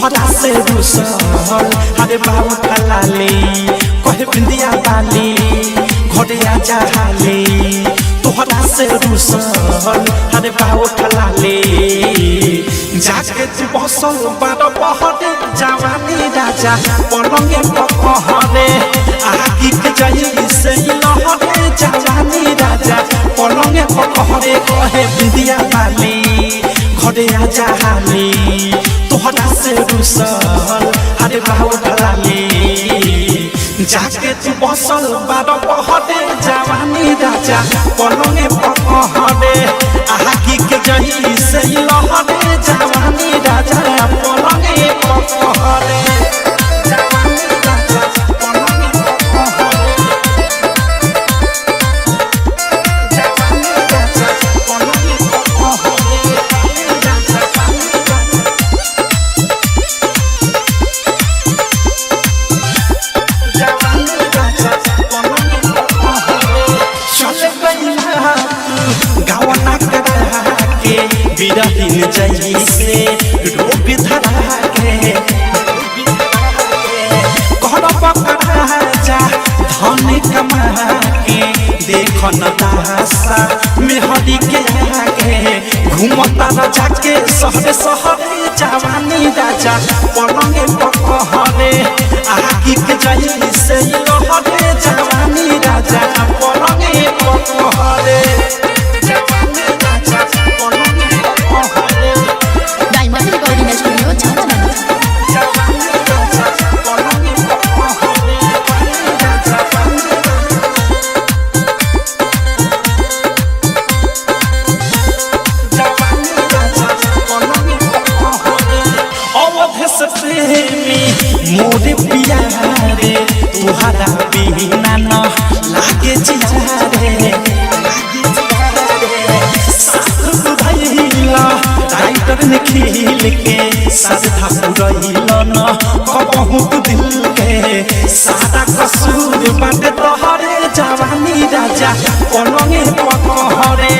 तोहरा से रुसल हरे बाबू ठलाले कहे बिंदिया बाली घोड़े आजा हाले तोहरा से रुसल हरे बाबू ठलाले जाके तू बसल बारो बहरे जवानी राजा पलंगे पकहरे आगी के जाई से लहरे जवानी राजा पलंगे पकहरे कहे बिंदिया बाली घोड़े आजा हाले तोहरा से रुसल हरे बाबू ठलाले जाके तू बसल बारो बहरे जवानी राजा पलंगे पकहरे आगी के जाई से लहरे जवानी राजा पलंगे पकहरे जवानी राजा पलंगे पकहरे जवानी राजा पलंगे पकहरे बिरहिन जैसे रोग धरा के कहना पकड़ा जा धन कमा के देख न दासा मेहरी के आगे घूमता राजा के शहर शहरे जवानी राजा पलंगे पकहरे आगी के जाई से लहरे जवानी राजा पलंगे पकहरे मोरे प्यारे तुहरा बिना न लागे जियारे भैला राइटर ने खिल के साधा पुरैला न बहुत दिल के सारा कसूर बाटे तोहरे जवानी राजा पलंगे पकहरे